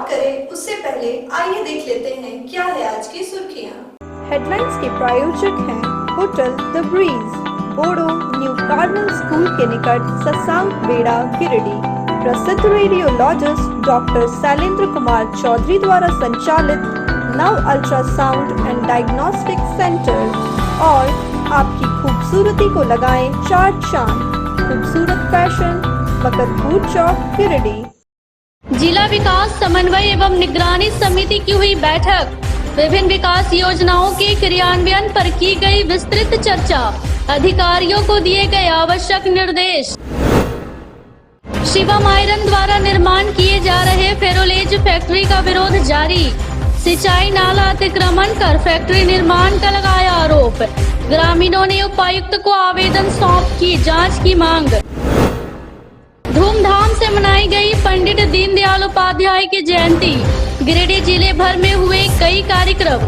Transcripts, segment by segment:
शुरुआत करें उससे पहले आइए देख लेते हैं क्या है आज की सुर्खियां। हेडलाइंस के प्रायोजक हैं hotel the breeze, Bodo new carnal school के निकट ससांग बेड़ा गिरिडीह। प्रसिद्ध रेडियोलॉजिस्ट डॉक्टर शैलेंद्र कुमार चौधरी द्वारा संचालित नव अल्ट्रासाउंड एंड डायग्नोस्टिक सेंटर और आपकी खूबसूरती को लगाएं चार चांद। खूबसूरत फैशन, मकतपुर चौक, गिरिडीह। जिला विकास समन्वय एवं निगरानी समिति की हुई बैठक। विभिन्न विकास योजनाओं के क्रियान्वयन पर की गई विस्तृत चर्चा। अधिकारियों को दिए गए आवश्यक निर्देश। शिवम आयरन द्वारा निर्माण किए जा रहे फेरोलेज फैक्ट्री का विरोध जारी। सिंचाई नाला अतिक्रमण कर फैक्ट्री निर्माण का लगाया आरोप। ग्रामीणों ने उपायुक्त को आवेदन सौंप की जांच की मांग। धूमधाम से मनाई गई पंडित दीनदयाल उपाध्याय की जयंती। गिरिडीह जिले भर में हुए कई कार्यक्रम।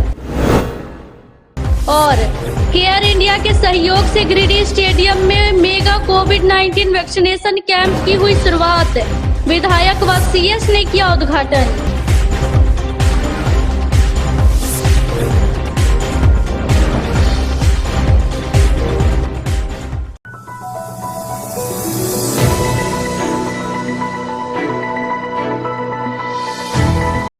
और केयर इंडिया के सहयोग से गिरिडीह स्टेडियम में मेगा कोविड-19 वैक्सीनेशन कैंप की हुई शुरुआत। विधायक व सीएस ने किया उद्घाटन।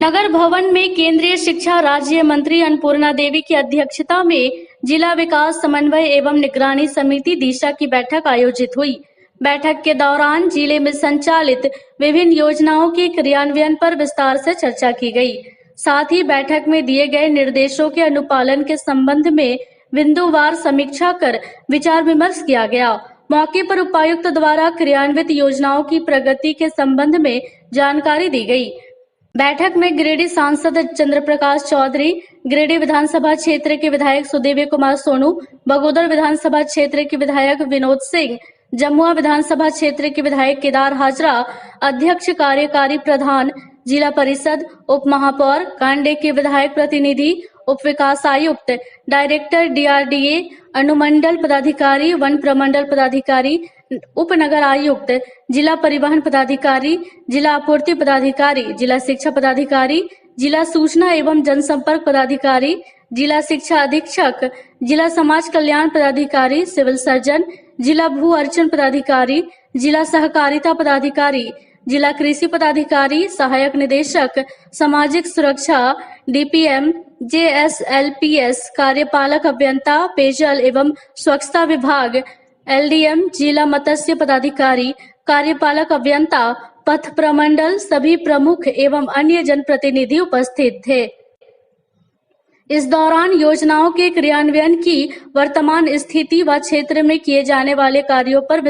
नगर भवन में केंद्रीय शिक्षा राज्य मंत्री अन्नपूर्णा देवी की अध्यक्षता में जिला विकास समन्वय एवं निगरानी समिति दिशा की बैठक आयोजित हुई। बैठक के दौरान जिले में संचालित विभिन्न योजनाओं के क्रियान्वयन पर विस्तार से चर्चा की गई। साथ ही बैठक में दिए गए निर्देशों के अनुपालन के संबंध में बिंदुवार समीक्षा कर विचार विमर्श किया गया। मौके पर उपायुक्त द्वारा क्रियान्वित योजनाओं की प्रगति के संबंध में जानकारी दी गई। बैठक में गिरिडीह सांसद चंद्र प्रकाश चौधरी, गिरिडीह विधानसभा क्षेत्र के विधायक सुदेवी कुमार सोनू, बगोदर विधानसभा क्षेत्र के विधायक विनोद सिंह, जमुआ विधानसभा क्षेत्र के विधायक केदार हाजरा, अध्यक्ष कार्यकारी प्रधान जिला परिषद, उप महापौर, कांडे के विधायक प्रतिनिधि, उप विकास आयुक्त, डायरेक्टर डीआरडीए, अनुमंडल पदाधिकारी, वन प्रमंडल पदाधिकारी, उप नगर आयुक्त, जिला परिवहन पदाधिकारी, जिला आपूर्ति पदाधिकारी, जिला शिक्षा पदाधिकारी, जिला सूचना एवं जनसंपर्क पदाधिकारी, जिला शिक्षा अधीक्षक, जिला समाज कल्याण पदाधिकारी, सिविल सर्जन, जिला भू अर्चन पदाधिकारी, जिला सहकारिता पदाधिकारी, जिला कृषि पदाधिकारी, सहायक निदेशक सामाजिक सुरक्षा, डीपीएम, जेएसएलपीएस, कार्यपालक अभियंता, पेयजल एवं स्वच्छता विभाग, एलडीएम, जिला मत्स्य पदाधिकारी, कार्यपालक अभियंता, पथ प्रमंडल, सभी प्रमुख एवं अन्य जनप्रतिनिधि उपस्थित थे। इस दौरान योजनाओं के क्रियान्वयन की वर्तमान स्थिति व क्षेत्र में किए जाने वाले कार्यों पर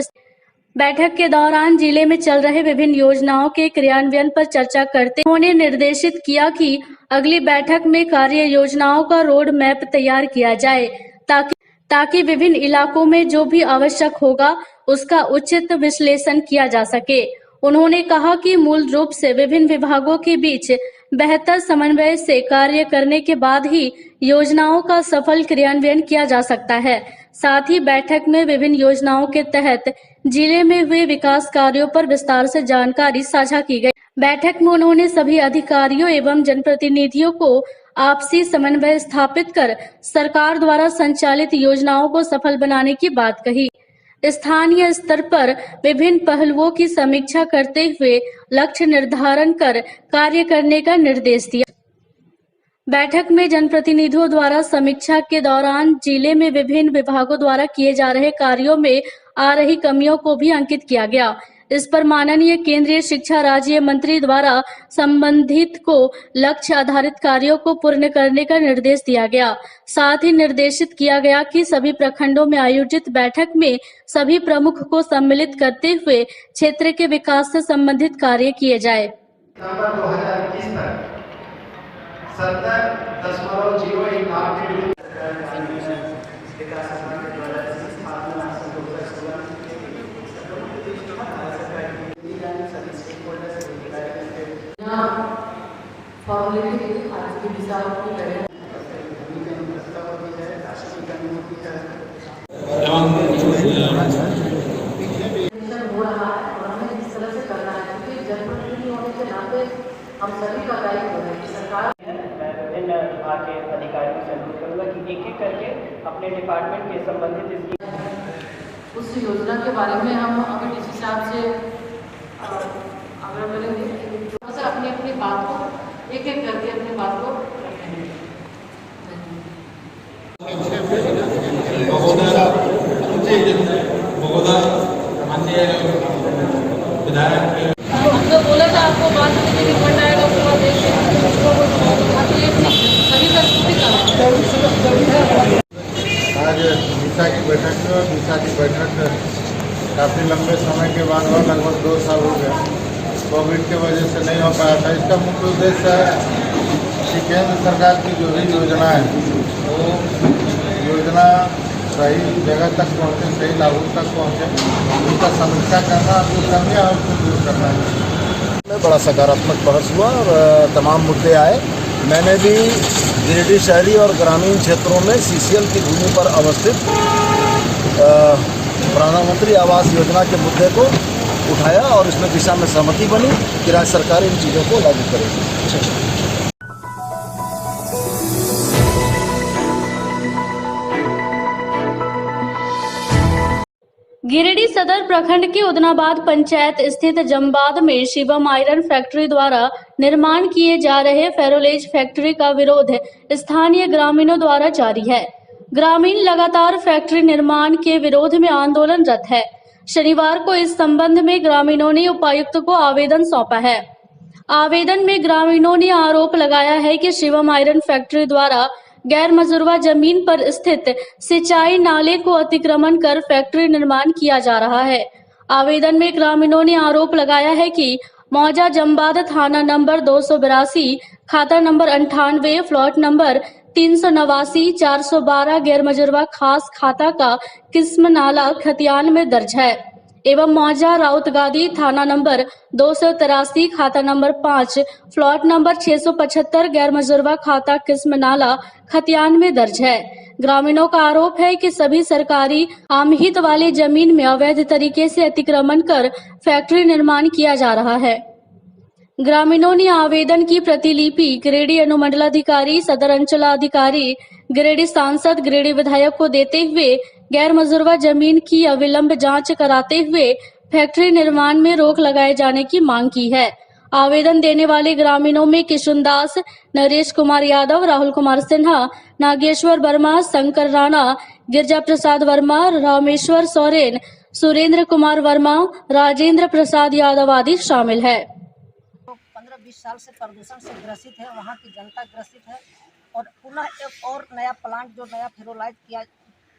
बैठक के दौरान जिले में चल रहे विभिन्न योजनाओं के क्रियान्वयन पर चर्चा करते उन्होंने निर्देशित किया कि अगली बैठक में कार्य योजनाओं का रोड मैप तैयार किया जाए ताकि विभिन्न इलाकों में जो भी आवश्यक होगा उसका उचित विश्लेषण किया जा सके। उन्होंने कहा कि मूल रूप से विभिन्न विभागों के बीच बेहतर समन्वय से कार्य करने के बाद ही योजनाओं का सफल क्रियान्वयन किया जा सकता है। साथ ही बैठक में विभिन्न योजनाओं के तहत जिले में हुए विकास कार्यों पर विस्तार से जानकारी साझा की गई। बैठक में उन्होंने सभी अधिकारियों एवं जनप्रतिनिधियों को आपसी समन्वय स्थापित कर सरकार द्वारा संचालित योजनाओं को सफल बनाने की बात कही। स्थानीय स्तर पर विभिन्न पहलुओं की समीक्षा करते हुए लक्ष्य निर्धारण कर कार्य करने का निर्देश दिया। बैठक में जनप्रतिनिधियों द्वारा समीक्षा के दौरान जिले में विभिन्न विभागों द्वारा किए जा रहे कार्यों में आ रही कमियों को भी अंकित किया गया। इस पर माननीय केंद्रीय शिक्षा राज्य मंत्री द्वारा संबंधित को लक्ष्य आधारित कार्यों को पूर्ण करने का निर्देश दिया गया। साथ ही निर्देशित किया गया कि सभी प्रखंडों में आयोजित बैठक में सभी प्रमुख को सम्मिलित करते हुए क्षेत्र के विकास से संबंधित कार्य किए जाए। 70 फॉर्मेलिटी आज की दिशा की करें हो रहा है और हमें इस तरह से करना है क्योंकि जनप्रतिनिधि होने के नाते हम सभी का दायित्व है कि सरकार मैं विभिन्न विभाग के अधिकारियों से अनुरोध करूँगा कि एक एक करके अपने डिपार्टमेंट के संबंधित इसकी उस योजना के बारे में हम अभी डीसी साहब से आग्रह करेंगे कि अपनी अपनी बात को एक एक करके अपनी बात को रखेंगे। हमने बोला था आपको बाद में रिफंड आएगा उसके बाद सभी का स्कूटी का आज दिशा की बैठक में और दिशा की बैठक काफ़ी लंबे समय के बाद हुआ, लगभग 2 साल हो गया। कोविड के वजह से नहीं हो पाया था। इसका मुख्य उद्देश्य है कि केंद्र सरकार की जो भी योजना है वो योजना सही जगह तक पहुँचे, सही लाभुक तक पहुँचे, उसका समीक्षा करना, जो कमियाँ है उसको दूर करना है। बड़ा सकारात्मक बहस हुआ और तमाम मुद्दे आए। मैंने भी गिरिडीह शहरी और ग्रामीण क्षेत्रों में सीसीएल की भूमि पर अवस्थित प्रधानमंत्री आवास योजना के मुद्दे को उठाया और इसमें दिशा में सहमति बनी कि राज्य सरकार इन चीज़ों को लागू करेगी। गिरिडीह सदर प्रखंड के उदनाबाद पंचायत स्थित जमबाद में शिवम आयरन फैक्ट्री द्वारा निर्माण किए जा रहे फेरोलेज फैक्ट्री का विरोध स्थानीय ग्रामीणों द्वारा जारी है। ग्रामीण लगातार फैक्ट्री निर्माण के विरोध में आंदोलनरत है। शनिवार को इस संबंध में ग्रामीणों ने उपायुक्त को आवेदन सौंपा है। आवेदन में ग्रामीणों ने आरोप लगाया है कि शिवम आयरन फैक्ट्री द्वारा गैर मजुरवा जमीन पर स्थित सिंचाई नाले को अतिक्रमण कर फैक्ट्री निर्माण किया जा रहा है। आवेदन में ग्रामीणों ने आरोप लगाया है कि मौजा जमबाद थाना नंबर 282, खाता नंबर 98, प्लॉट नंबर 389, 412 गैर मजुरवा खास खाता का किस्म नाला खतियान में दर्ज है एवं मौजा राउतगादी थाना नंबर 283, खाता नंबर 5, प्लॉट नंबर 675 गैर मजुरवा खाता किस्म नाला खतियान में दर्ज है। ग्रामीणों का आरोप है कि सभी सरकारी आमहित वाली जमीन में अवैध तरीके से अतिक्रमण कर फैक्ट्री निर्माण किया जा रहा है। ग्रामीणों ने आवेदन की प्रतिलिपि गिरिडीह अनुमंडलाधिकारी, सदर अंचलाधिकारी, गिरिडीह सांसद, गिरिडीह विधायक को देते हुए गैर मजुरवा जमीन की अविलंब जांच कराते हुए फैक्ट्री निर्माण में रोक लगाए जाने की मांग की है। आवेदन देने वाले ग्रामीणों में किशुन दास, नरेश कुमार यादव, राहुल कुमार सिन्हा, नागेश्वर वर्मा, शंकर राणा, गिरजा प्रसाद वर्मा, रामेश्वर सोरेन, सुरेंद्र कुमार वर्मा, राजेंद्र प्रसाद यादव आदि शामिल है। 15-20 साल से प्रदूषण से ग्रसित है, वहाँ की जनता ग्रसित है और पुनः एक और नया प्लांट जो नया फेरोलाइज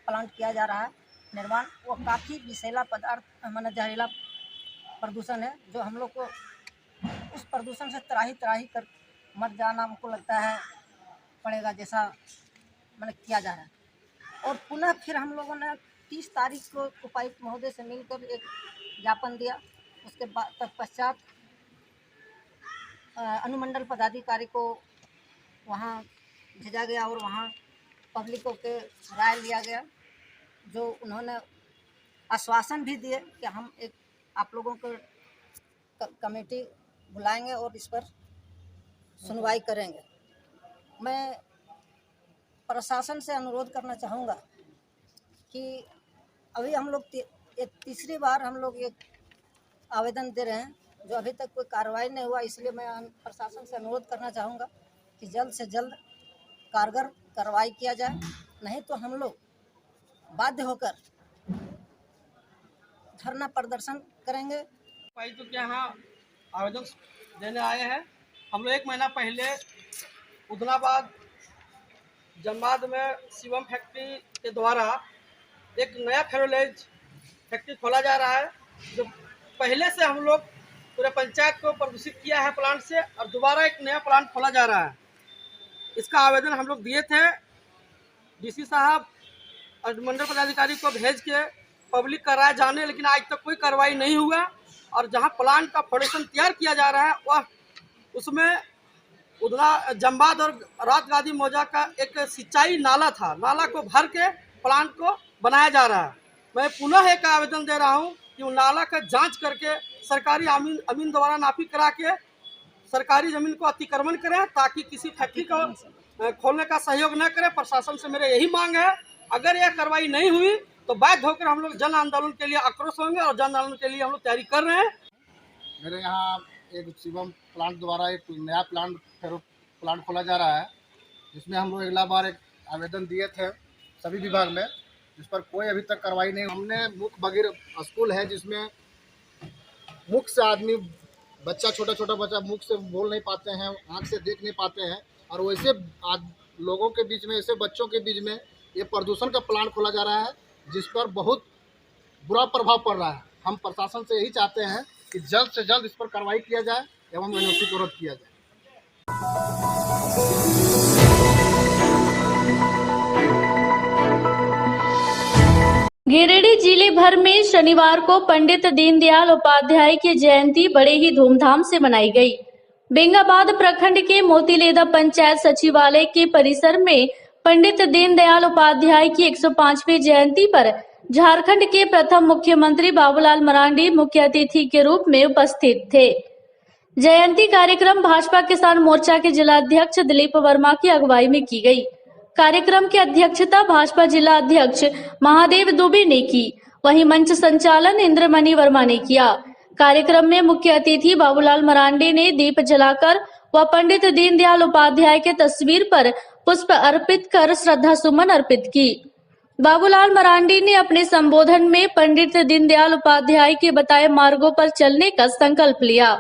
प्लांट किया जा रहा है निर्माण, वो काफ़ी विषैला पदार्थ माना जहरीला प्रदूषण है, जो हम लोग को उस प्रदूषण से त्राही कर मर जाना हमको लगता है पड़ेगा, जैसा मैंने किया जा रहा है। और पुनः फिर हम लोगों ने 30 तारीख को उपायुक्त महोदय से मिलकर एक ज्ञापन दिया। उसके बाद तत्पश्चात अनुमंडल पदाधिकारी को वहाँ भेजा गया और वहाँ पब्लिकों के राय लिया गया, जो उन्होंने आश्वासन भी दिए कि हम एक आप लोगों को कमेटी बुलाएंगे और इस पर सुनवाई करेंगे। मैं प्रशासन से अनुरोध करना चाहूँगा कि अभी हम लोग तीसरी बार हम लोग ये आवेदन दे रहे हैं, जो अभी तक कोई कार्रवाई नहीं हुआ, इसलिए मैं प्रशासन से अनुरोध करना चाहूँगा कि जल्द से जल्द कारगर कार्रवाई किया जाए, नहीं तो हम लोग बाध्य होकर धरना प्रदर्शन करेंगे। उपायुक्त के यहाँ आवेदन देने आए हैं। हम लोग 1 महीना पहले उदनाबाद जमबाद में शिवम फैक्ट्री के द्वारा एक नया फेरोलेज फैक्ट्री खोला जा रहा है, जो पहले से हम लोग पूरे पंचायत को प्रदूषित किया है प्लांट से, और दोबारा एक नया प्लांट खोला जा रहा है। इसका आवेदन हम लोग दिए थे, डीसी साहब और मंडल पदाधिकारी को भेज के पब्लिक का राय जाने, लेकिन आज तक कोई कार्रवाई नहीं हुआ। और जहां प्लांट का फाउंडेशन तैयार किया जा रहा है वह उसमें जमबाद और राउतगादी मौजा का एक सिंचाई नाला था, नाला को भर के प्लांट को बनाया जा रहा है। मैं पुनः एक आवेदन दे रहा हूं कि उन नाला का जांच करके सरकारी अमीन द्वारा नापी करा के सरकारी ज़मीन को अतिक्रमण करें ताकि किसी फैक्ट्री को खोलने का सहयोग न करें। प्रशासन से मेरा यही मांग है, अगर यह कार्रवाई नहीं हुई तो बाध्य होकर हम लोग जन आंदोलन के लिए आक्रोश होंगे और जन आंदोलन के लिए हम लोग तैयारी कर रहे हैं। मेरे यहाँ एक शिवम प्लांट द्वारा एक नया प्लांट खोला जा रहा है, जिसमें हम लोग अगला बार एक आवेदन दिए थे सभी विभाग में, जिस पर कोई अभी तक कार्रवाई नहीं। हमने मुख्य बगैर स्कूल है जिसमें मुख से आदमी बच्चा छोटा बच्चा मुख से बोल नहीं पाते हैं, आँख से देख नहीं पाते हैं, और वैसे लोगों के बीच में, ऐसे बच्चों के बीच में ये प्रदूषण का प्लांट खोला जा रहा है, जिस पर बहुत बुरा प्रभाव पड़ रहा है। हम प्रशासन से यही चाहते हैं कि जल्द से जल्द इस पर कार्रवाई किया जाए एवं एनओसी को रद्द किया जाए। गिरिडीह जिले भर में शनिवार को पंडित दीनदयाल उपाध्याय की जयंती बड़े ही धूमधाम से मनाई गई। बेंगाबाद प्रखंड के मोतीलेदा पंचायत सचिवालय के परिसर में पंडित दीनदयाल उपाध्याय की 105वीं जयंती पर झारखंड के प्रथम मुख्यमंत्री बाबूलाल मरांडी मुख्य अतिथि के रूप में उपस्थित थे। जयंती कार्यक्रम भाजपा किसान मोर्चा के जिलाध्यक्ष दिलीप वर्मा की अगुवाई में की गई। कार्यक्रम की अध्यक्षता भाजपा जिला अध्यक्ष महादेव दुबे ने की, वहीं मंच संचालन इंद्रमणि वर्मा ने किया। कार्यक्रम में मुख्य अतिथि बाबूलाल मरांडी ने दीप जलाकर व पंडित दीनदयाल उपाध्याय के तस्वीर पर पुष्प अर्पित कर श्रद्धा सुमन अर्पित की। बाबूलाल मरांडी ने अपने संबोधन में पंडित दीनदयाल उपाध्याय के बताए मार्गों पर चलने का संकल्प लिया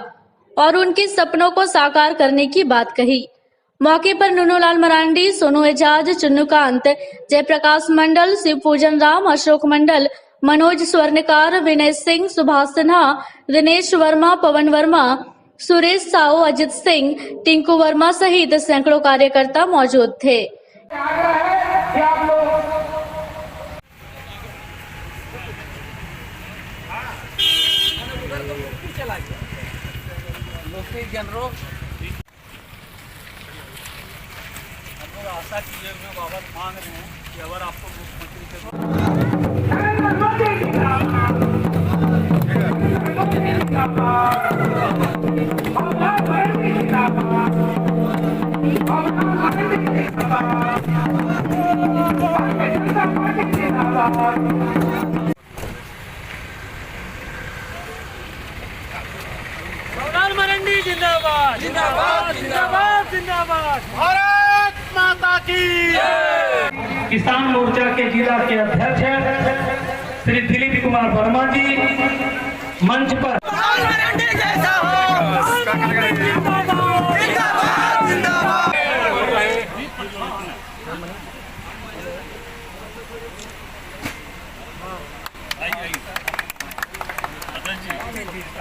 और उनके सपनों को साकार करने की बात कही। मौके पर नुनूलाल मरांडी, सोनू एजाज, चुन्नूकांत, जयप्रकाश मंडल, शिवपूजन राम, अशोक मंडल, मनोज स्वर्णकार, विनय सिंह, सुभाष सिन्हा, दिनेश वर्मा, पवन वर्मा, सुरेश साहू, अजित सिंह, टिंकू वर्मा सहित सैकड़ों कार्यकर्ता मौजूद थे। आशा कीजिए बाबा मांग रहे हैं कि अगर आपको बाबूलाल मरांडी जिंदाबाद, जिंदाबाद, जिंदाबाद, जिंदाबाद, भारत माता की। किसान मोर्चा के जिला के अध्यक्ष हैं श्री दिलीप कुमार वर्मा जी मंच पर।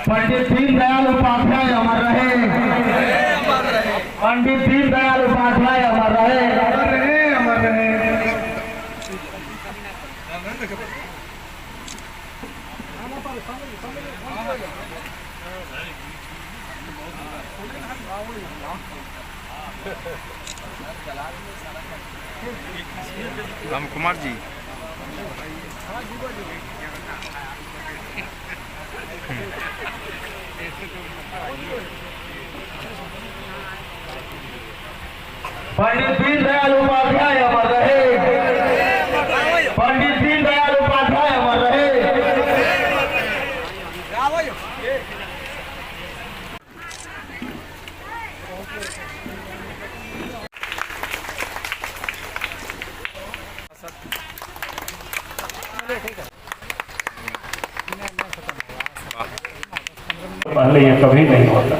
पंडित दीनदयाल उपाध्याय अमर रहे, पंडित दीनदयाल उपाध्याय अमर रहे, अमर रहे, अमर रहे। राम कुमार जी पंडित दीनदयाल उपाध्याय अमर रहे, पंडित दीनदयाल उपाध्याय अमर रहे। पहले ये कभी नहीं होता।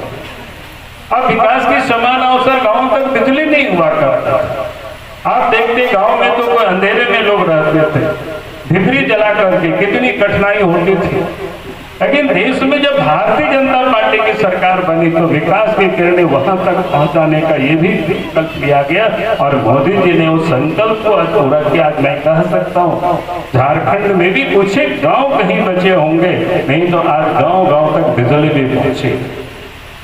अब विकास के समान अवसर गांव तक बिजली नहीं हुआ करता। आप देखते गांव में तो कोई अंधेरे में लोग रहते थे, ढिबरी जला करके कितनी कठिनाई होती थी। लेकिन देश में जब भारतीय जनता पार्टी की सरकार बनी तो विकास की किरणें वहां तक पहुंचाने का ये भी संकल्प लिया गया और मोदी जी ने उस संकल्प को पूरा किया। आज मैं कह सकता हूँ झारखंड में भी कुछ गांव कहीं बचे होंगे, नहीं तो आज गांव गांव तक बिजली भी पहुंचे।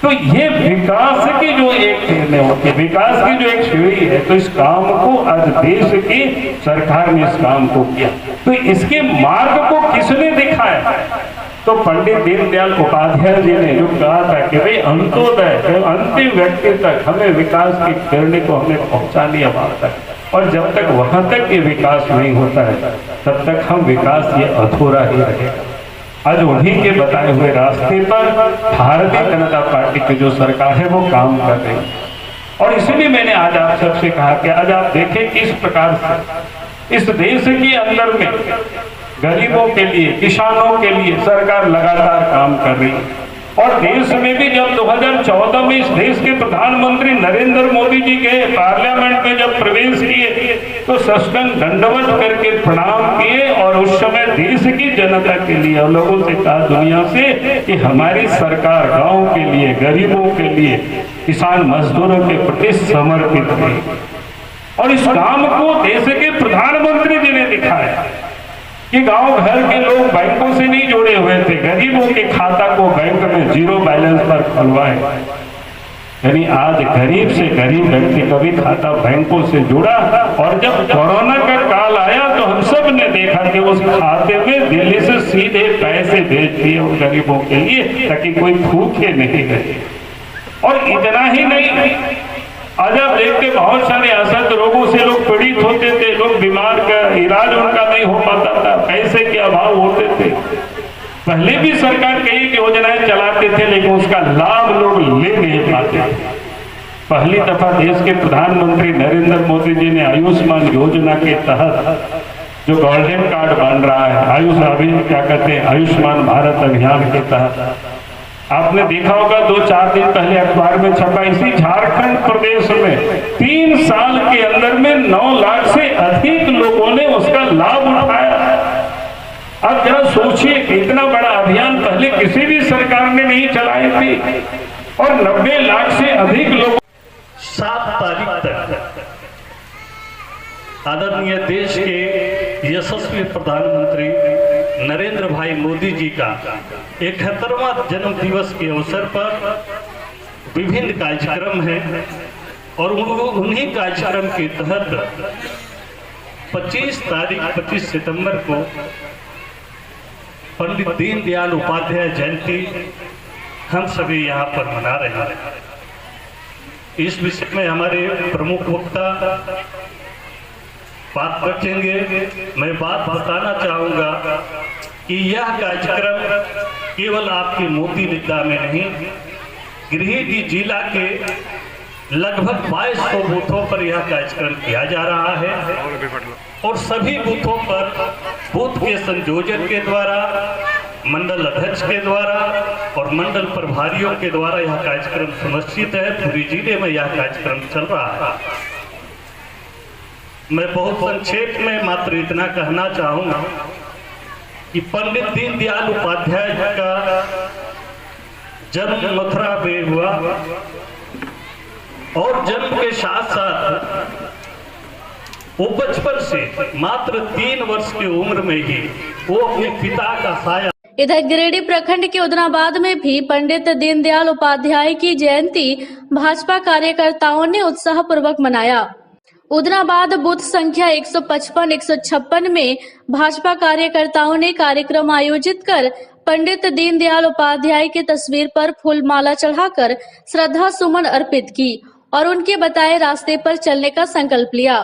तो ये विकास की जो एक किरणें होती है, विकास की जो एक सीढ़ी है, तो इस काम को आज देश की सरकार ने इस काम को किया। तो इसके मार्ग को किसने दिखाया? तो तो पंडित दीनदयाल उपाध्याय जी ने जो कहा था कि भाई अंत्योदय अंतिम व्यक्ति तक हमें विकास की किरणें को हमें पहुंचानी है वहां तक, और जब तक वहां तक ये विकास नहीं होता है तब तक हम विकास ये अधूरा ही रहेगा। आज उन्हीं के बताए हुए रास्ते पर भारतीय जनता पार्टी की जो सरकार है वो काम कर रही है। और इसीलिए मैंने आज आप सबसे कहा कि आज आप देखें किस प्रकार से इस देश के अंदर में गरीबों के लिए, किसानों के लिए सरकार लगातार काम कर रही है। और देश में भी जब 2014 में इस देश के प्रधानमंत्री नरेंद्र मोदी जी के पार्लियामेंट में जब प्रवेश किए तो सष्टांग दंडवत करके प्रणाम किए और उस समय देश की जनता के लिए और लोगों से कहा दुनिया से कि हमारी सरकार गांव के लिए, गरीबों के लिए, किसान मजदूरों के प्रति समर्पित है। और इस काम को देश के प्रधानमंत्री जी ने दिखाया कि गांव घर के लोग बैंकों से नहीं जुड़े हुए थे, गरीबों के खाता को बैंक में 0 बैलेंस पर खुलवाए। यानी आज गरीब से गरीब व्यक्ति का भी खाता बैंकों से जुड़ा। और जब कोरोना का काल आया तो हम सब ने देखा कि उस खाते में दिल्ली से सीधे पैसे भेज दिए उन गरीबों के लिए ताकि कोई भूखे नहीं रहे। और इतना ही नहीं, आज आप देखते बहुत सारे असत रोगों से लोग पीड़ित होते थे, लोग बीमार का इलाज उनका नहीं हो पाता था, पैसे के अभाव होते थे। पहले भी सरकार कई योजनाएं चलाते थे लेकिन उसका लाभ लोग ले नहीं पाते थे। पहली दफा देश के प्रधानमंत्री नरेंद्र मोदी जी ने आयुष्मान योजना के तहत जो गोल्डन कार्ड बन रहा है, क्या कहते हैं, आयुष्मान भारत अभियान के तहत आपने देखा होगा 2-4 दिन पहले अखबार में छपा, इसी झारखंड प्रदेश में 3 साल के अंदर में 9 लाख से अधिक लोगों ने उसका लाभ उठाया। अब जरा सोचिए, इतना बड़ा अभियान पहले किसी भी सरकार ने नहीं चलाई थी और 90 लाख से अधिक लोग 7 तारीख तक आदरणीय देश के यशस्वी प्रधानमंत्री नरेंद्र भाई मोदी जी का 71वां जन्म दिवस के अवसर पर विभिन्न कार्यक्रम हैं और उन्हीं कार्यक्रम के तहत 25 सितंबर को पंडित दीनदयाल उपाध्याय जयंती हम सभी यहाँ पर मना रहे हैं। इस विषय में हमारे प्रमुख वक्ता बात रखेंगे। मैं बात बताना चाहूँगा कि यह कार्यक्रम केवल आपके मोती विद्या में नहीं, गिरिडीह जिला के लगभग 2200 बूथों पर यह कार्यक्रम किया जा रहा है और सभी बूथों पर बूथ के संयोजक के द्वारा, मंडल अध्यक्ष के द्वारा और मंडल प्रभारियों के द्वारा यह कार्यक्रम सुनिश्चित है। पूरी जिले में यह कार्यक्रम चल रहा है। मैं बहुत संक्षेप में मात्र इतना कहना चाहूँगा कि पंडित दीनदयाल उपाध्याय का जन्म मथुरा में हुआ और जन्म के साथ साथ वो बचपन से मात्र 3 वर्ष की उम्र में ही वो अपने पिता का साया। इधर गिरिडीह प्रखंड के उदनाबाद में भी पंडित दीनदयाल उपाध्याय की जयंती भाजपा कार्यकर्ताओं ने उत्साह पूर्वक मनाया। उदनाबाद बूथ संख्या 155-156 में भाजपा कार्यकर्ताओं ने कार्यक्रम आयोजित कर पंडित दीनदयाल उपाध्याय की तस्वीर पर फूल माला चढ़ाकर श्रद्धा सुमन अर्पित की और उनके बताए रास्ते पर चलने का संकल्प लिया।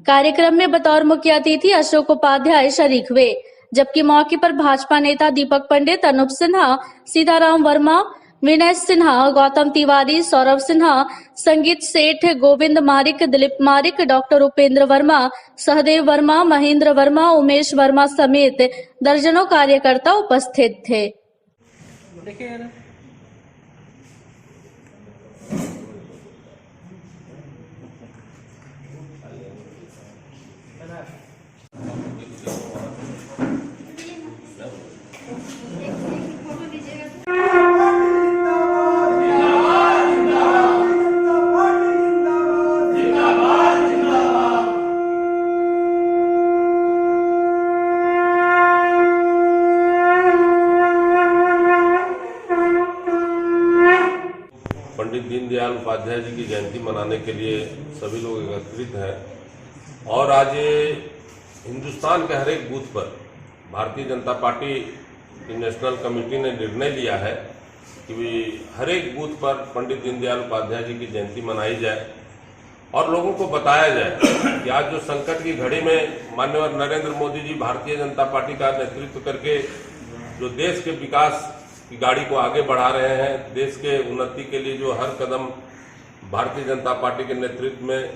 कार्यक्रम में बतौर मुख्य अतिथि अशोक उपाध्याय शरीक हुए, जबकि मौके पर भाजपा नेता दीपक पंडित, अनूप सिन्हा, सीताराम वर्मा, विनय सिन्हा, गौतम तिवारी, सौरभ सिन्हा, संगीत सेठ, गोविंद मारिक, दिलीप मारिक, डॉक्टर उपेंद्र वर्मा, सहदेव वर्मा, महेंद्र वर्मा, उमेश वर्मा समेत दर्जनों कार्यकर्ता उपस्थित थे। पंडित दीनदयाल उपाध्याय जी की जयंती मनाने के लिए सभी लोग एकत्रित हैं और आज ये हिंदुस्तान के हर एक बूथ पर भारतीय जनता पार्टी कि नेशनल कमेटी ने निर्णय लिया है कि भी हर एक बूथ पर पंडित दीनदयाल उपाध्याय जी की जयंती मनाई जाए और लोगों को बताया जाए कि आज जो संकट की घड़ी में माननीय नरेंद्र मोदी जी भारतीय जनता पार्टी का नेतृत्व करके जो देश के विकास की गाड़ी को आगे बढ़ा रहे हैं, देश के उन्नति के लिए जो हर कदम भारतीय जनता पार्टी के नेतृत्व में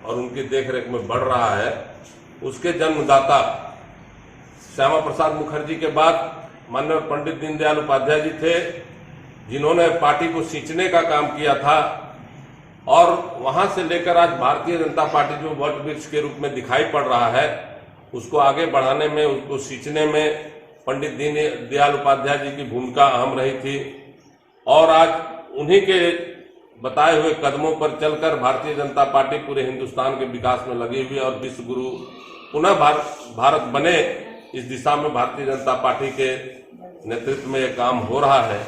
और उनकी देखरेख में बढ़ रहा है, उसके जन्मदाता श्यामा प्रसाद मुखर्जी के बाद माननीय पंडित दीनदयाल उपाध्याय जी थे, जिन्होंने पार्टी को सींचने का काम किया था और वहां से लेकर आज भारतीय जनता पार्टी जो वट वृक्ष के रूप में दिखाई पड़ रहा है, उसको आगे बढ़ाने में, उसको सींचने में पंडित दीनदयाल उपाध्याय जी की भूमिका अहम रही थी। और आज उन्हीं के बताए हुए कदमों पर चलकर भारतीय जनता पार्टी पूरे हिंदुस्तान के विकास में लगी हुई है और विश्व गुरु पुनः भारत बने, इस दिशा में भारतीय जनता पार्टी के नेतृत्व में यह काम हो रहा है।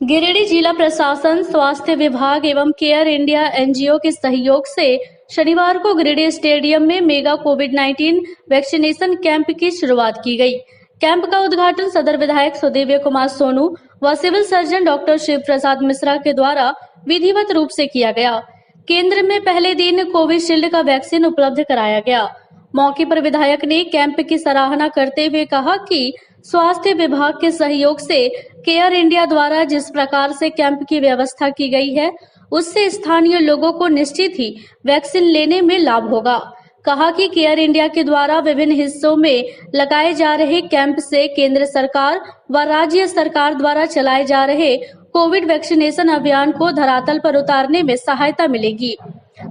गिरिडीह जिला प्रशासन, स्वास्थ्य विभाग एवं केयर इंडिया एनजीओ के सहयोग से शनिवार को गिरिडीह स्टेडियम में मेगा कोविड-19 वैक्सीनेशन कैंप की शुरुआत की गई। कैंप का उद्घाटन सदर विधायक सुदेव्य कुमार सोनू व सिविल सर्जन डॉक्टर शिव प्रसाद मिश्रा के द्वारा विधिवत रूप से किया गया। केंद्र में पहले दिन कोविशील्ड का वैक्सीन उपलब्ध कराया गया। मौके पर विधायक ने कैंप की सराहना करते हुए कहा कि स्वास्थ्य विभाग के सहयोग से केयर इंडिया द्वारा जिस प्रकार से कैंप की व्यवस्था की गई है, उससे स्थानीय लोगों को निश्चित ही वैक्सीन लेने में लाभ होगा। कहा कि केयर इंडिया के द्वारा विभिन्न हिस्सों में लगाए जा रहे कैंप से केंद्र सरकार व राज्य सरकार द्वारा चलाए जा रहे कोविड वैक्सीनेशन अभियान को धरातल पर उतारने में सहायता मिलेगी।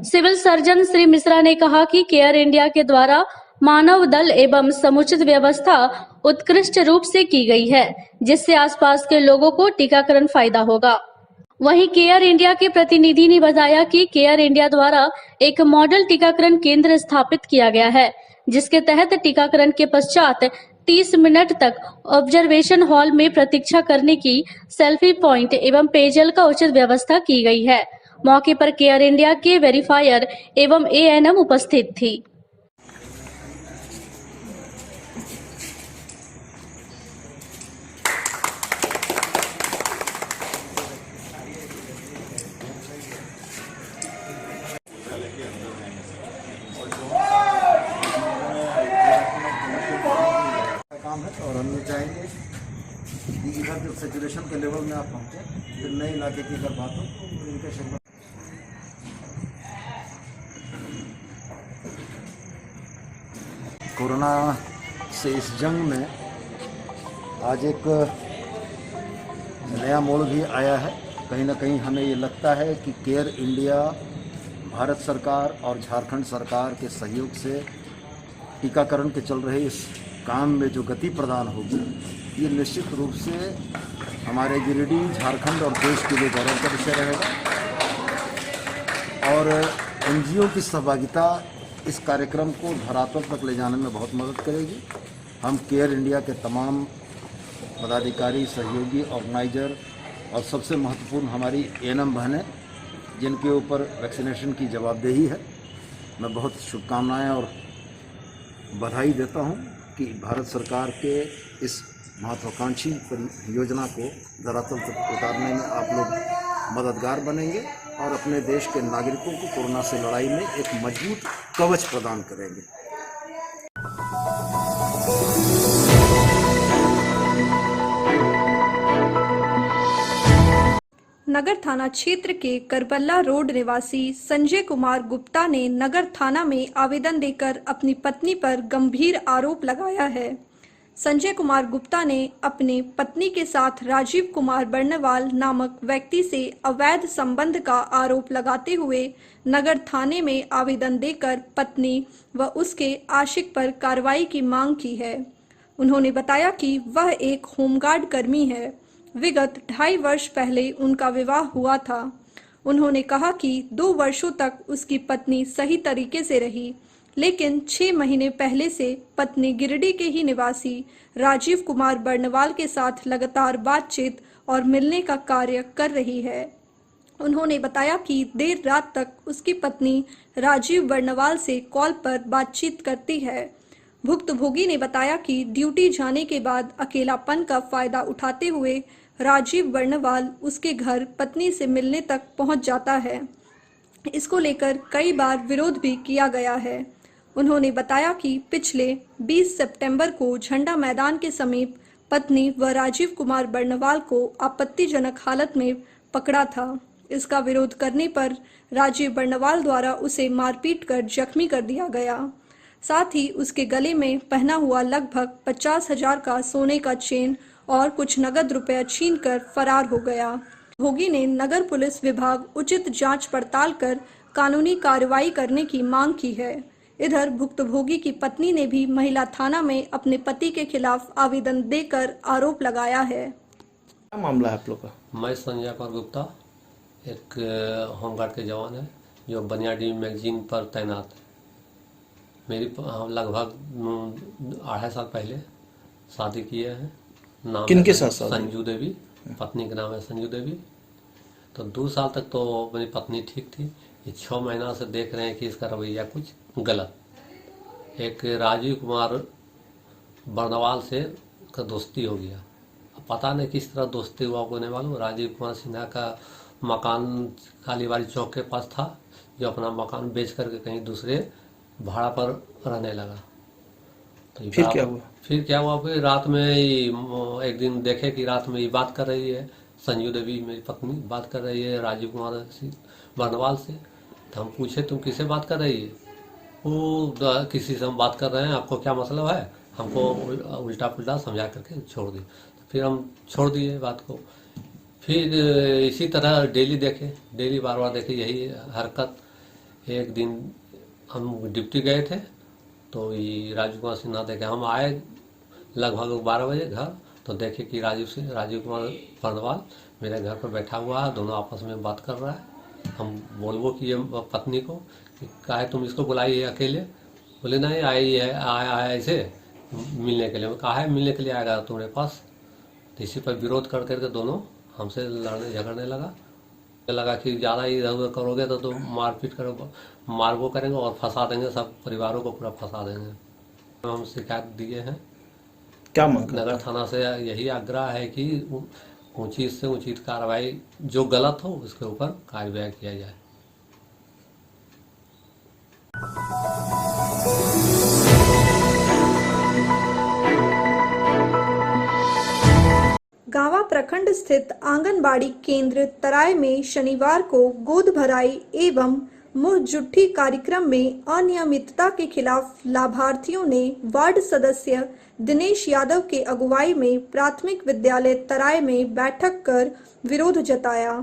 सिविल सर्जन श्री मिश्रा ने कहा कि केयर इंडिया के द्वारा मानव दल एवं समुचित व्यवस्था उत्कृष्ट रूप से की गई है, जिससे आसपास के लोगों को टीकाकरण फायदा होगा। वहीं केयर इंडिया के प्रतिनिधि ने बताया कि केयर इंडिया द्वारा एक मॉडल टीकाकरण केंद्र स्थापित किया गया है, जिसके तहत टीकाकरण के पश्चात 30 मिनट तक ऑब्जर्वेशन हॉल में प्रतीक्षा करने की सेल्फी पॉइंट एवं पेयजल का उचित व्यवस्था की गई है। मौके पर केयर इंडिया के वेरीफायर एवं एएनएम उपस्थित थी। काम है और हम ये चाहेंगे कि इधर जब सेचुरेशन के लेवल में आप पहुँचे, फिर नए इलाके की अगर बात हो तो इनके शुरू कोरोना से इस जंग में आज एक नया मोड़ भी आया है। कहीं ना कहीं हमें ये लगता है कि केयर इंडिया भारत सरकार और झारखंड सरकार के सहयोग से टीकाकरण के चल रहे इस काम में जो गति प्रदान होगी, ये निश्चित रूप से हमारे गिरिडीह, झारखंड और देश के लिए गौरव का विषय रहेगा। और एनजीओ की सहभागिता इस कार्यक्रम को धरातल तक ले जाने में बहुत मदद करेगी। हम केयर इंडिया के तमाम पदाधिकारी, सहयोगी, ऑर्गेनाइजर और सबसे महत्वपूर्ण हमारी एएनएम बहनें, जिनके ऊपर वैक्सीनेशन की जवाबदेही है, मैं बहुत शुभकामनाएं और बधाई देता हूं कि भारत सरकार के इस महत्वाकांक्षी योजना को धरातल तक उतारने में आप लोग मददगार बनेंगे और अपने देश के नागरिकों को कोरोना से लड़ाई में एक मजबूत कवच प्रदान करेंगे। नगर थाना क्षेत्र के करबला रोड निवासी संजय कुमार गुप्ता ने नगर थाना में आवेदन देकर अपनी पत्नी पर गंभीर आरोप लगाया है। संजय कुमार गुप्ता ने अपनी पत्नी के साथ राजीव कुमार बर्नवाल नामक व्यक्ति से अवैध संबंध का आरोप लगाते हुए नगर थाने में आवेदन देकर पत्नी व उसके आशिक पर कार्रवाई की मांग की है। उन्होंने बताया कि वह एक होमगार्ड कर्मी है। विगत 2.5 वर्ष पहले उनका विवाह हुआ था। उन्होंने कहा कि 2 वर्षों तक उसकी पत्नी सही तरीके से रही, लेकिन 6 महीने पहले से पत्नी गिरिडीह के ही निवासी राजीव कुमार बर्नवाल के साथ लगातार बातचीत और मिलने का कार्य कर रही है। उन्होंने बताया कि देर रात तक उसकी पत्नी राजीव बर्णवाल से कॉल पर बातचीत करती है। भुक्तभोगी ने बताया कि ड्यूटी जाने के बाद अकेलापन का फायदा उठाते हुए राजीव बर्णवाल उसके घर पत्नी से मिलने तक पहुंच जाता है। इसको लेकर कई बार विरोध भी किया गया है। उन्होंने बताया कि पिछले 20 सितंबर को झंडा मैदान के समीप पत्नी व राजीव कुमार बर्णवाल को आपत्तिजनक हालत में पकड़ा था। इसका विरोध करने पर राजीव बर्णवाल द्वारा उसे मारपीट कर जख्मी कर दिया गया। साथ ही उसके गले में पहना हुआ लगभग 50,000 का सोने का चेन और कुछ नगद रुपया छीनकर फरार हो गया। भोगी ने नगर पुलिस विभाग उचित जांच पड़ताल कर कानूनी कार्रवाई करने की मांग की है। इधर भुक्तभोगी की पत्नी ने भी महिला थाना में अपने पति के खिलाफ आवेदन देकर आरोप लगाया है। क्या मामला है आप लोग का? मैं संजय कुमार गुप्ता, एक होमगार्ड के जवान है जो बनियाडी मैगजीन पर तैनात है। मेरी लगभग 2.5 साल पहले शादी किए हैं। नाम किनके साथ? संजू देवी, पत्नी का नाम है संजू देवी। तो 2 साल तक तो मेरी पत्नी ठीक थी। ये 6 महीना से देख रहे हैं कि इसका रवैया कुछ गलत। एक राजीव कुमार बर्णवाल से का दोस्ती हो गया। अब पता नहीं किस तरह दोस्ती हुआ को नहीं मालूम। राजीव कुमार सिन्हा का मकान कालीबाड़ी चौक के पास था, जो अपना मकान बेच करके कहीं दूसरे भाड़ा पर रहने लगा। तो फिर क्या हुआ? फिर रात में एक दिन देखे कि रात में ये बात कर रही है, संजू देवी मेरी पत्नी बात कर रही है राजीव कुमार बर्णवाल से। तो हम पूछे तुम किससे बात कर रही है? वो किसी से हम बात कर रहे हैं, आपको क्या मतलब है? हमको उल्टा पुल्टा समझा करके छोड़ दी। तो फिर हम छोड़ दिए बात को। फिर इसी तरह डेली बार बार देखे यही हरकत। एक दिन हम ड्यूटी गए थे तो ये राजीव कुमार सिन्हा देखे। हम आए लगभग 12 बजे घर, तो देखे कि राजीव कुमार बर्णवाल मेरे घर पर बैठा हुआ है, दोनों आपस में बात कर रहा है। हम बोलबो कि ये पत्नी को कि काहे तुम इसको बुलाई है अकेले? बोले नहीं आया है ऐसे मिलने के लिए। कहा है मिलने के लिए आएगा तुम्हारे पास? तो इसी पर विरोध कर करके दोनों हमसे लड़ने झगड़ने लगा कि ज़्यादा इधर उधर करोगे तो मारपीट मारबो करेंगे और फंसा देंगे, सब परिवारों को पूरा फंसा देंगे। हम शिकायत दिए हैं। क्या मांग? नगर थाना से यही आग्रह है कि उचित से उचित कार्रवाई, जो गलत हो उसके ऊपर कार्रवाई किया जाए। गांवा प्रखंड स्थित आंगनबाड़ी केंद्र तराई में शनिवार को गोद भराई एवं मुंह जुट्ठी कार्यक्रम में अनियमितता के खिलाफ लाभार्थियों ने वार्ड सदस्य दिनेश यादव के अगुवाई में प्राथमिक विद्यालय तराई में बैठक कर विरोध जताया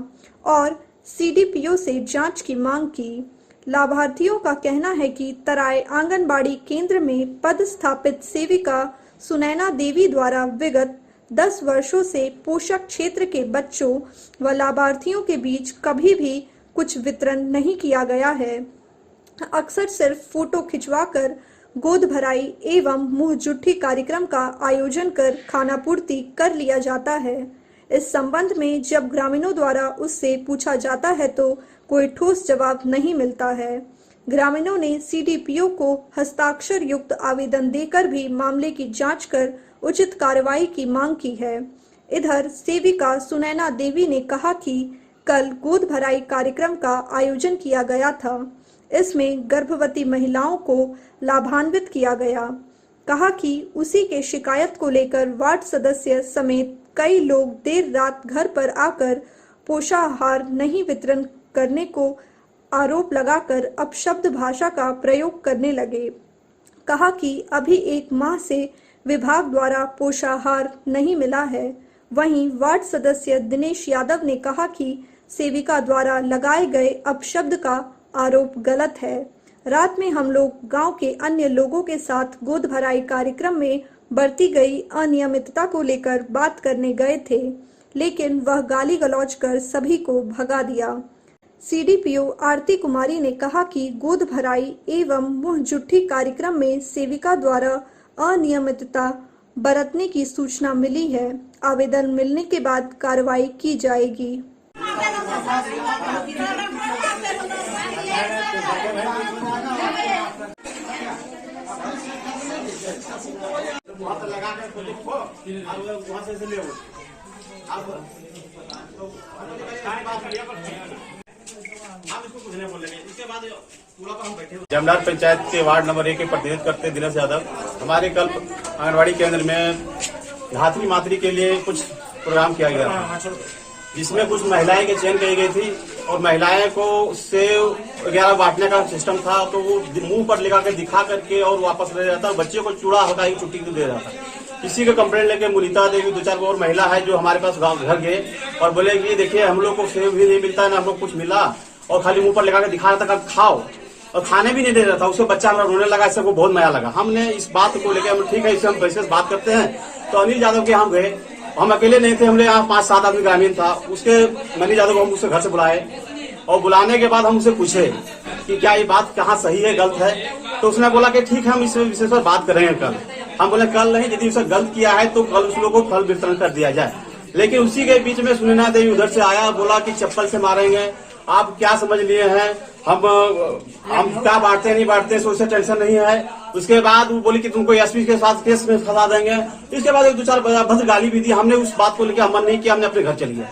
और सीडीपीओ से जांच की मांग की। लाभार्थियों का कहना है कि तराई आंगनबाड़ी केंद्र में पदस्थापित सेविका सुनैना देवी द्वारा विगत 10 वर्षों से पोषक क्षेत्र के बच्चों व लाभार्थियों के बीच कभी भी कुछ वितरण नहीं किया गया है। अक्सर सिर्फ फोटो खिंचवाकर गोद भराई एवं मुंह जुट्ठी कार्यक्रम का आयोजन कर खानापूर्ति कर लिया जाता है। इस संबंध में जब ग्रामीणों द्वारा उससे पूछा जाता है तो कोई ठोस जवाब नहीं मिलता है। ग्रामीणों ने सीडीपीओ को हस्ताक्षर युक्त आवेदन देकर भी मामले की जांच कर उचित कार्रवाई की मांग की है। इधर सेविका सुनैना देवी ने कहा कि कल गोद भराई कार्यक्रम का आयोजन किया गया था। इसमें गर्भवती महिलाओं को लाभान्वित किया गया। कहा कि उसी के शिकायत को लेकर वार्ड सदस्य समेत कई लोग देर रात घर पर आकर पोषाहार नहीं वितरण करने को आरोप लगाकर अपशब्द भाषा का प्रयोग करने लगे। कहा कि अभी 1 माह से विभाग द्वारा पोषाहार नहीं मिला है। वहीं वार्ड सदस्य दिनेश यादव ने कहा कि सेविका द्वारा लगाए गए अपशब्द का आरोप गलत है। रात में हम लोग गांव के अन्य लोगों के साथ गोद भराई कार्यक्रम में बरती गई अनियमितता को लेकर बात करने गए थे, लेकिन वह गाली गलौज कर सभी को भगा दिया। सीडीपीओ आरती कुमारी ने कहा कि गोद भराई एवं मुंह जुट्ठी कार्यक्रम में सेविका द्वारा अनियमितता बरतने की सूचना मिली है। आवेदन मिलने के बाद कार्रवाई की जाएगी। जमनार पंचायत के वार्ड नंबर 1 के प्रतिनिधित्व करते दिनेश यादव। हमारे कल आंगनबाड़ी केंद्र में धात्री मातरी के लिए कुछ प्रोग्राम किया गया था, जिसमें कुछ महिलाएं की चयन की गई थी और महिलाएं को सेव वगैरह बांटने का सिस्टम था। तो वो मुंह पर लगा के दिखा करके और वापस ले जाता, बच्चे को चूड़ा हल्का ही छुट्टी दे रहा था। किसी का कंप्लेंट लेके मुनीता देवी 2-4 और महिला है जो हमारे पास गाँव घर गए और बोले कि देखिए हम लोग को सेव भी नहीं मिलता है, ना हम लोग कुछ मिला, और खाली मुंह पर लगा के दिखा रहा था कि खाओ, और खाने भी नहीं दे रहा था। उससे बच्चा हमारा रोने लगा, इससे को बहुत नया लगा। हमने इस बात को लेकर हम ठीक है इससे हम वैसे बात करते हैं। तो अनिल यादव के यहाँ गए, हम अकेले नहीं थे, हमने यहाँ 5-7 आदमी ग्रामीण था। उसके अनिल यादव को हम उसके घर से बुलाए और बुलाने के बाद हम उससे पूछे कि क्या ये बात कहाँ सही है गलत है। तो उसने बोला कि ठीक है हम इस विषय पर बात करेंगे कल। हम बोले कल नहीं, यदि उसे गलत किया है तो कल उस लोग को फल वितरण कर दिया जाए। लेकिन उसी के बीच में सुनैना देवी उधर से आया, बोला कि चप्पल से मारेंगे, आप क्या समझ लिए हैं, हम क्या बांटते नहीं बांटते, सो उससे टेंशन नहीं है। उसके बाद वो बोली कि तुमको एसपी के साथ केस में फंसा देंगे। इसके बाद 1-2-4 भद्र गाली भी दी। हमने उस बात को लेकर अमल नहीं किया, हमने अपने घर चल गए।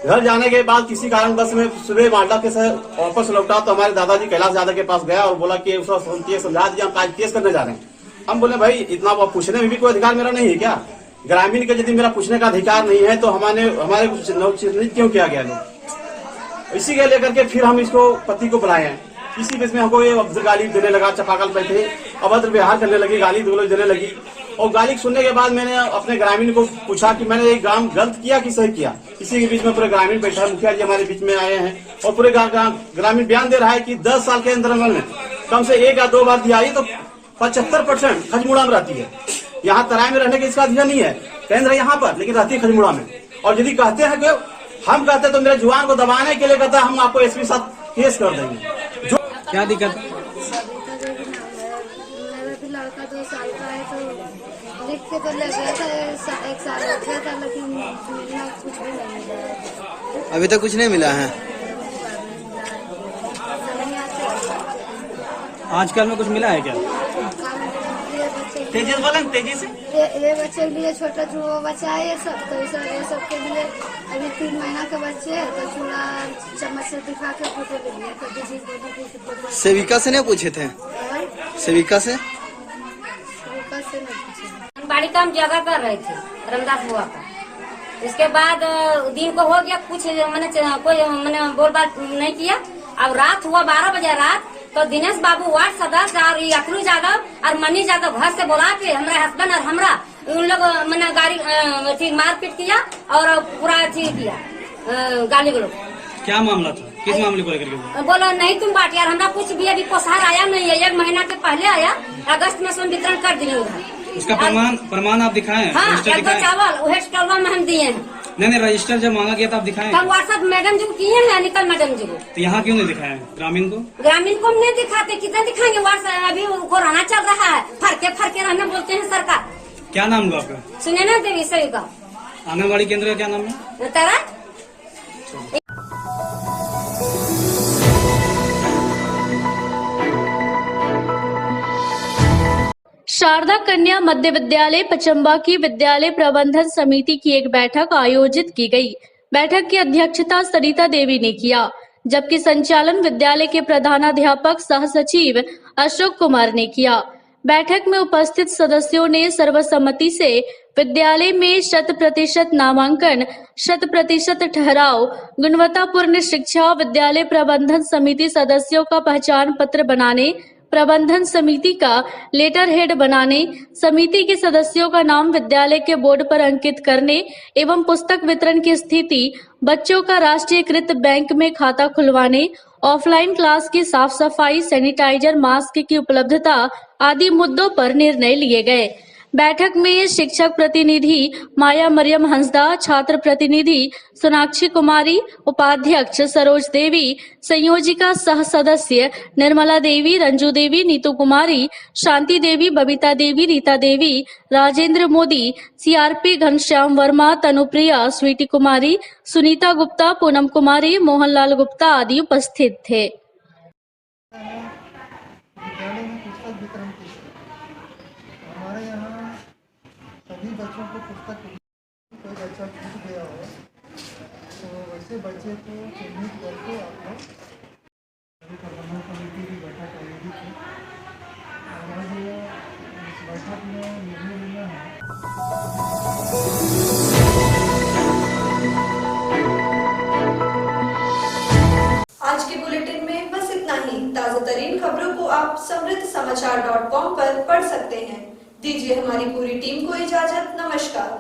घर जाने के बाद किसी कारणवश में सुबह मालदा के से वापस लौटा तो हमारे दादाजी कैलाश यादव के पास गया और बोला कि उसको समझा दिया, हम आज केस करने जा रहे हैं। हम बोले भाई इतना पूछने में भी कोई अधिकार मेरा नहीं है क्या? ग्रामीण का यदि मेरा पूछने का अधिकार नहीं है तो हमारे क्यों किया गया लोग? इसी के लेकर के फिर हम इसको पति को बुलाए हैं। इसी बीच में हमको ये अभद्र गाली देने लगा, चपाकल पे थे, अभद्र व्यवहार करने लगी, गाली देने लगी। और गाली सुनने के बाद मैंने अपने ग्रामीण को पूछा कि मैंने ये काम गलत किया कि सही किया। इसी के बीच में पूरे ग्रामीण बैठा, मुखिया जी हमारे बीच में आए हैं और पूरे ग्रामीण बयान दे रहा है कि 10 साल के अंदर में कम से 1 या 2 बार दिहाड़ी तो 75% खजमुड़ा में रहती है। यहाँ तराई में रहने का इसका अधिकार नहीं है, केंद्र है यहाँ पर, लेकिन रहती है खजमुड़ा में। और यदि कहते हैं कि हम कहते तो मेरे जुबान को दबाने के लिए कहता है हम आपको एसपी साथ केस कर देंगे। जो क्या दिक्कत? मेरा भी लड़का 2 साल का है, तो लिख के तो ले गया था, 1 साल हो गया था, लेकिन मिलना कुछ भी नहीं मिला। अभी तक कुछ नहीं मिला है। आजकल में कुछ मिला है क्या? तेजी बोलें, तेजी से। ये बच्चे के लिए छोटा जो बच्चा है ये सब, तो ये सब के लिए अभी 3 महीना के बच्चे है, तो चूड़ा चम्मच से दिखा के फोटो ले लिया। तो सेविका से नहीं पूछे थे? सेविका से बाड़ी का हम जगह कर रहे थे रामदास बुआ का। इसके बाद दिन को हो गया, कुछ मैंने कोई मैंने बोल बात नहीं किया। अब रात हुआ 12 बजे रात, तो दिनेश बाबू वार्ड सदस्य और अखिलू यादव और मनी यादव घर से बुला के हमारे हस्बैंड और हमरा उन लोग मैंने गाड़ी मारपीट किया और पूरा किया गाली गलो। क्या मामला था? किस मामले को लेकर? बोलो नहीं तुम बांट यार, हमरा कुछ भी अभी पोसार आया नहीं है, 1 महीना के पहले आया, अगस्त में हम वितरण कर दिए उधर। उसका प्रमाण आप दिखाए? हाँ, चावल वही स्टॉल में हम दिए हैं। नहीं, रजिस्टर जब मांगा गया था आप दिखाए? हम व्हाट्सएप मैडम जी को किए हैं, अनिकल मैडम जी को। तो यहाँ क्यों नहीं दिखाया ग्रामीण को? ग्रामीण को हम नहीं दिखाते, कितने दिखाएंगे? व्हाट्सएप अभी कोरोना चल रहा है, फरके रहने बोलते हैं सरकार। क्या नाम हुआ आपका? सुनैना देवी सेविका। आंगनबाड़ी केंद्र का क्या नाम है? तारा। शारदा कन्या मध्य विद्यालय पचम्बा की विद्यालय प्रबंधन समिति की एक बैठक आयोजित की गई। बैठक की अध्यक्षता सरिता देवी ने किया, जबकि संचालन विद्यालय के प्रधानाध्यापक सह सचिव अशोक कुमार ने किया। बैठक में उपस्थित सदस्यों ने सर्वसम्मति से विद्यालय में 100% नामांकन, 100% ठहराव, गुणवत्तापूर्ण शिक्षा, विद्यालय प्रबंधन समिति सदस्यों का पहचान पत्र बनाने, प्रबंधन समिति का लेटर हेड बनाने, समिति के सदस्यों का नाम विद्यालय के बोर्ड पर अंकित करने एवं पुस्तक वितरण की स्थिति, बच्चों का राष्ट्रीयकृत बैंक में खाता खुलवाने, ऑफलाइन क्लास की साफ सफाई, सैनिटाइजर, मास्क की उपलब्धता आदि मुद्दों पर निर्णय लिए गए। बैठक में शिक्षक प्रतिनिधि माया मरियम हंसदा, छात्र प्रतिनिधि सोनाक्षी कुमारी, उपाध्यक्ष सरोज देवी, संयोजिका सह सदस्य निर्मला देवी, रंजू देवी, नीतू कुमारी, शांति देवी, बबीता देवी, रीता देवी, राजेंद्र मोदी, सीआरपी घनश्याम वर्मा, तनुप्रिया, स्वीटी कुमारी, सुनीता गुप्ता, पूनम कुमारी, मोहनलाल गुप्ता आदि उपस्थित थे। विद्यालय में पुस्तक वितरण की हमारे यहाँ सभी बच्चों को पुस्तक, कोई बच्चा छूट गया हो तो वैसे बच्चे को चिन्हित करके आप लोग सभी प्रबंधन समिति की बैठक आयोजित की। आज इस बैठक में निर्णय लेना है। आज के बुलेटिन में बस इतना ही। ताजा तरीन खबरों को आप समृद्धसमाचार.com पर पढ़ सकते हैं। दीजिए हमारी पूरी टीम को इजाजत। नमस्कार।